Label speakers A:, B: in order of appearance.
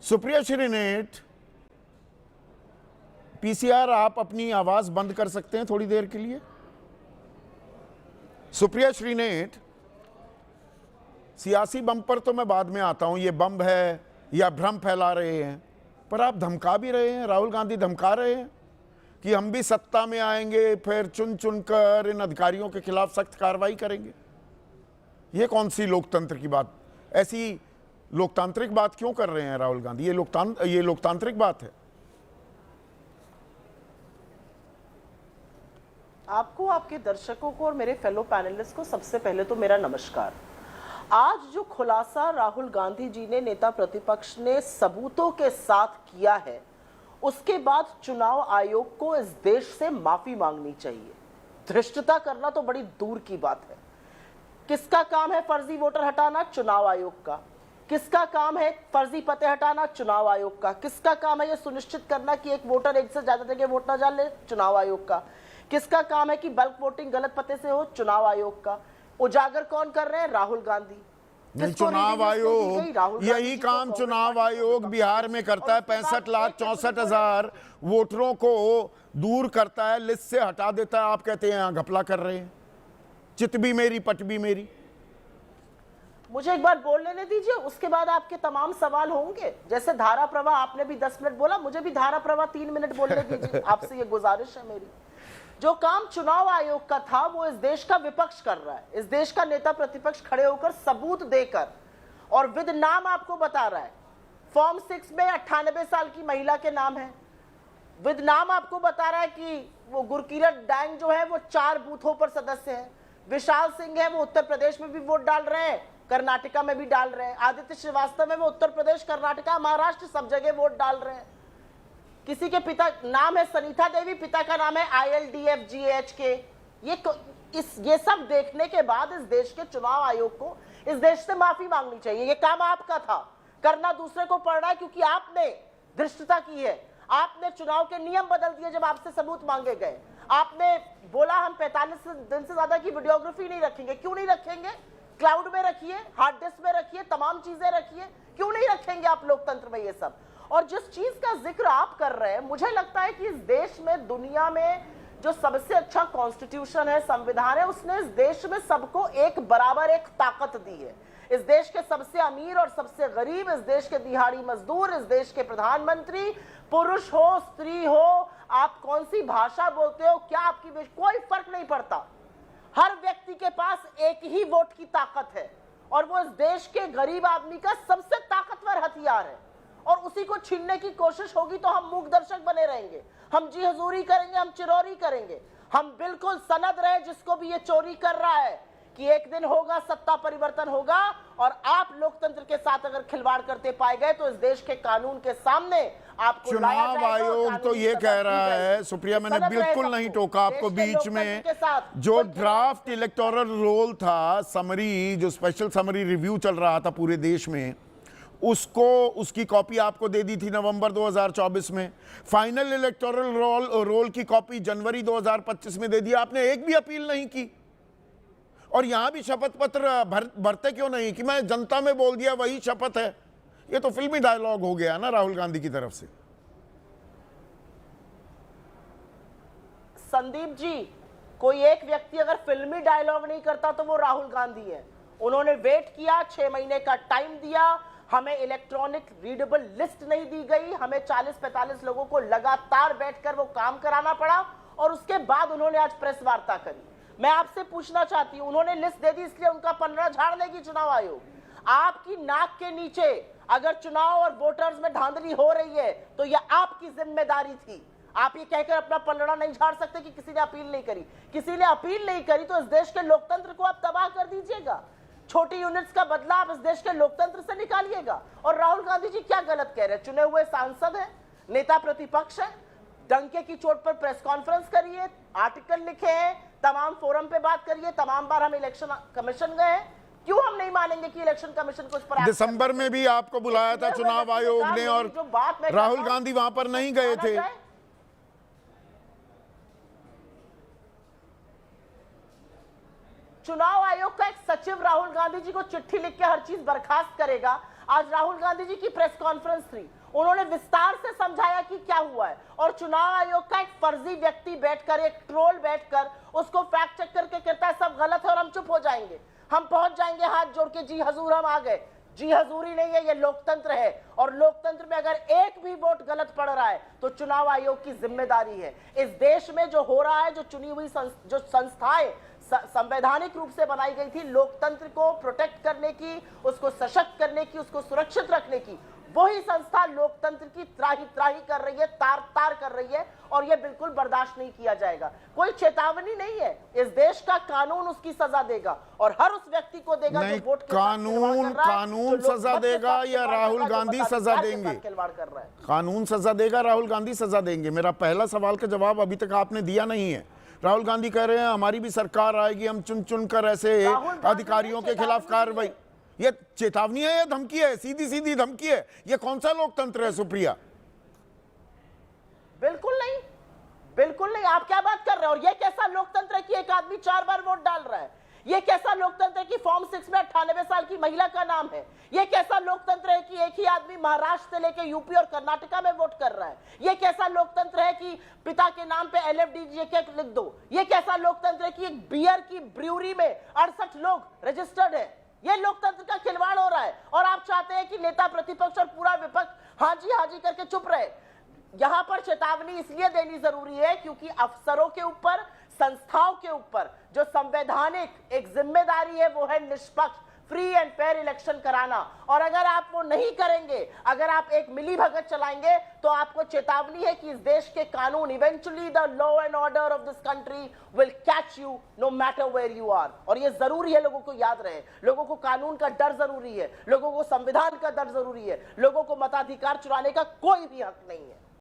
A: Supriya Shrinate, PCR आप अपनी आवाज बंद कर सकते हैं थोड़ी देर के लिए? सुप्रिया श्रीनेट, सियासी बम पर तो मैं बाद में आता हूं, ये बम है या भ्रम फैला रहे हैं, पर आप धमका भी रहे हैं, राहुल गांधी धमका रहे हैं कि हम भी सत्ता में आएंगे, फिर चुन चुनकर इन अधिकारियों के खिलाफ सख्त कार्रवाई करेंगे। ये कौन सी लोकतंत्र की बात, ऐसी लोकतांत्रिक बात क्यों कर रहे हैं राहुल गांधी? ये लोकतांत्रिक बात है?
B: आपको, आपके दर्शकों को और मेरे फेलो पैनलिस्ट को सबसे पहले तो मेरा नमस्कार। आज जो खुलासा राहुल गांधी जी ने, नेता प्रतिपक्ष ने सबूतों के साथ किया है, उसके बाद चुनाव आयोग को इस देश से माफी मांगनी चाहिए। धृष्टता करना तो बड़ी दूर की बात है। किसका काम है फर्जी वोटर हटाना? चुनाव आयोग का। किसका काम है फर्जी पते हटाना? चुनाव आयोग का। किसका काम है यह सुनिश्चित करना कि एक वोटर एक से ज्यादा जगह वोट न डाले? चुनाव आयोग का। किसका काम है कि बल्क वोटिंग गलत पते से हो? चुनाव आयोग का। उजागर कौन कर रहे हैं? राहुल गांधी।
A: चुनाव आयोग, यही काम चुनाव आयोग बिहार में करता है। 65,64,000 वोटरों को दूर करता है, लिस्ट से हटा देता है। आप कहते हैं यहां घपला कर रहे हैं। चित भी मेरी, पट भी मेरी।
B: मुझे एक बार बोल लेने दीजिए, उसके बाद आपके तमाम सवाल होंगे। जैसे धारा प्रवाह आपने भी 10 मिनट बोला, मुझे भी धारा प्रवाह 3 मिनट बोलने दीजिए। आपसे ये गुजारिश है मेरी। जो काम चुनाव आयोग का था वो इस देश का विपक्ष कर रहा है। इस देश का नेता प्रतिपक्ष खड़े होकर सबूत देकर और विद नाम आपको बता रहा है। फॉर्म 6 में 98 साल की महिला के नाम है। विद नाम आपको बता रहा है कि वो गुरकीरत डैंग जो है वो 4 बूथों पर सदस्य है। विशाल सिंह है, वो उत्तर प्रदेश में भी वोट डाल रहे हैं, कर्नाटका में भी डाल रहे हैं। आदित्य श्रीवास्तव है, वो उत्तर प्रदेश, कर्नाटका, महाराष्ट्र सब जगह वोट डाल रहे हैं। किसी के पिता नाम है सनीता देवी, पिता का नाम है ILDFGH ये सब देखने के बाद इस देश के चुनाव आयोग को इस देश से माफी मांगनी चाहिए। ये काम आपका था, करना दूसरे को पड़ रहा है क्योंकि आपने धृष्टता की है। आपने चुनाव के नियम बदल दिए जब आपसे सबूत मांगे गए। आपने बोला हम 45 दिन से ज्यादा की वीडियोग्राफी नहीं रखेंगे। क्यों नहीं रखेंगे? क्लाउड में रखिए, हार्ड डिस्क में रखिए, तमाम चीजें रखिए। क्यों नहीं रखेंगे आप लोकतंत्र में ये सब? और जिस चीज का जिक्र आप कर रहे हैं, मुझे लगता है कि इस देश में, दुनिया में जो सबसे अच्छा कॉन्स्टिट्यूशन है, संविधान है, उसने इस देश में सबको एक बराबर एक ताकत दी है। इस देश के सबसे अमीर और सबसे गरीब, इस देश के दिहाड़ी मजदूर, इस देश के प्रधानमंत्री, पुरुष हो स्त्री हो, आप कौन सी भाषा बोलते हो, क्या आपकी कोई फर्क नहीं पड़ता। हर व्यक्ति के पास एक ही वोट की ताकत है और वो इस देश के गरीब आदमी का सबसे ताकतवर हथियार है। और उसी को छीनने की कोशिश होगी तो हम मूक दर्शक बने रहेंगे, हम जी हजूरी करेंगे, हम चिरौरी करेंगे। हम बिल्कुल सनद रहे जिसको भी ये चोरी कर रहा है कि एक दिन होगा, सत्ता परिवर्तन होगा और आप लोकतंत्र के साथ अगर खिलवाड़ करते पाए गए तो इस देश के कानून के सामने आपको
A: चुनाव आयोग तो ये कह रहा है, सुप्रिया, मैंने बिल्कुल नहीं टोका आपको बीच में। जो ड्राफ्ट इलेक्टोरल रोल था, समरी, जो स्पेशल समरी रिव्यू चल रहा था पूरे देश में, उसकी कॉपी आपको दे दी थी नवंबर 2024 में। फाइनल इलेक्टोरल रोल की कॉपी जनवरी 2025 में दे दी। आपने एक भी अपील नहीं की। और यहां भी शपथ पत्र भरते क्यों नहीं कि मैं जनता में बोल दिया वही शपथ है? ये तो फिल्मी डायलॉग हो गया ना राहुल गांधी की तरफ से।
B: संदीप जी, कोई एक व्यक्ति अगर फिल्मी डायलॉग नहीं करता तो वो राहुल गांधी है। उन्होंने वेट किया, 6 महीने का टाइम दिया, हमें इलेक्ट्रॉनिक रीडेबल लिस्ट नहीं दी गई, हमें 40-45 लोगों को लगातार बैठकर वो काम कराना पड़ा और उसके बाद उन्होंने आज प्रेस वार्ता करी। मैं आपसे पूछना चाहती हूं, उन्होंने लिस्ट दे दी इसलिए उनका पन्ना झाड़ लेगी चुनाव आयोग? आपकी नाक के नीचे अगर चुनाव और वोटर्स में धांधली हो रही है तो यह आपकी जिम्मेदारी थी। आप ये कहकर अपना पलड़ा नहीं झाड़ सकते कि किसी ने अपील नहीं करी। किसी ने अपील नहीं करी तो इस देश के लोकतंत्र को आप तबाह कर दीजिएगा। छोटी यूनिट्स का बदला आप इस देश के लोकतंत्र से निकालिएगा। और राहुल गांधी जी क्या गलत कह रहे हैं? चुने हुए सांसद हैं, नेता प्रतिपक्ष है, डंके की चोट पर प्रेस कॉन्फ्रेंस करिए, आर्टिकल लिखे हैं, तमाम फोरम पे बात करिए। तमाम बार हम इलेक्शन कमीशन गए हैं, क्यों हम नहीं मानेंगे कि इलेक्शन कमीशन कुछ पर?
A: दिसंबर में भी आपको बुलाया था चुनाव आयोग ने और राहुल गांधी वहां पर नहीं गए थे। चुनाव आयोग का एक सचिव राहुल गांधी जी को चिट्ठी लिख के हर चीज बर्खास्त करेगा।
B: आज राहुल गांधी जी की प्रेस कॉन्फ्रेंस थी, उन्होंने विस्तार से समझाया कि क्या हुआ है, और चुनाव आयोग का एक फर्जी व्यक्ति बैठकर, एक ट्रोल बैठकर उसको फैक्ट चेक करके कहता है सब गलत है और हम चुप हो जाएंगे, हम पहुंच जाएंगे हाथ जोड़ के जी हजूर हम आ गए। जी हजूरी नहीं है, ये लोकतंत्र है, और लोकतंत्र में अगर एक भी वोट गलत पड़ रहा है तो चुनाव आयोग की जिम्मेदारी है। इस देश में जो हो रहा है, जो चुनी हुई जो संस्थाएं संवैधानिक रूप से बनाई गई थी लोकतंत्र को प्रोटेक्ट करने की, उसको सशक्त करने की, उसको सुरक्षित रखने की, वही संस्था लोकतंत्र की त्राही त्राही कर रही है, तार तार कर रही है, और यह बिल्कुल बर्दाश्त नहीं किया जाएगा। कोई चेतावनी नहीं है, इस देश का कानून उसकी सजा देगा, और हर उस व्यक्ति को देगा जो वोट के साथ खिलवाड़ कर रहा है,
A: कानून
B: जो
A: सजा देगा या राहुल गांधी सजा देंगे?
B: खिलवाड़ कर रहा है।
A: कानून सजा देगा, राहुल गांधी सजा देंगे? मेरा पहला सवाल का जवाब अभी तक आपने दिया नहीं है। राहुल गांधी कह रहे हैं हमारी भी सरकार आएगी, हम चुन चुन कर ऐसे अधिकारियों के खिलाफ कार्रवाई। ये चेतावनी है या धमकी है? सीधी सीधी धमकी है। ये कौन सा लोकतंत्र है सुप्रिया?
B: बिल्कुल नहीं, बिल्कुल नहीं। आप क्या बात कर रहे हैं? और ये कैसा लोकतंत्र है कि एक आदमी 4 बार वोट डाल रहा है? ये कैसा लोकतंत्र है कि फॉर्म 6 में 98 साल की महिला का नाम है? ये कैसा लोकतंत्र है कि एक ही आदमी महाराष्ट्र से लेकर यूपी और कर्नाटका में वोट कर रहा है? ये कैसा लोकतंत्र है कि पिता के नाम पे LFDJK लिख दो? ये कैसा लोकतंत्र है कि एक बियर की ब्रूअरी में 68 लोग रजिस्टर्ड है? ये लोकतंत्र का खिलवाड़ हो रहा है, और आप चाहते हैं कि नेता प्रतिपक्ष और पूरा विपक्ष हाजी करके चुप रहे। यहां पर चेतावनी इसलिए देनी जरूरी है क्योंकि अफसरों के ऊपर, संस्थाओं के ऊपर जो संवैधानिक एक जिम्मेदारी है वो है निष्पक्ष, फ्री एंड फेयर इलेक्शन कराना, और अगर आप वो नहीं करेंगे, अगर आप एक मिली भगत चलाएंगे, तो आपको चेतावनी है कि इस देश के कानून, eventually the law and order of this country will catch you no matter where you are. और ये जरूरी है, लोगों को याद रहे, लोगों को कानून का डर जरूरी है, लोगों को संविधान का डर जरूरी है, लोगों को मताधिकार चुराने का कोई भी हक नहीं है।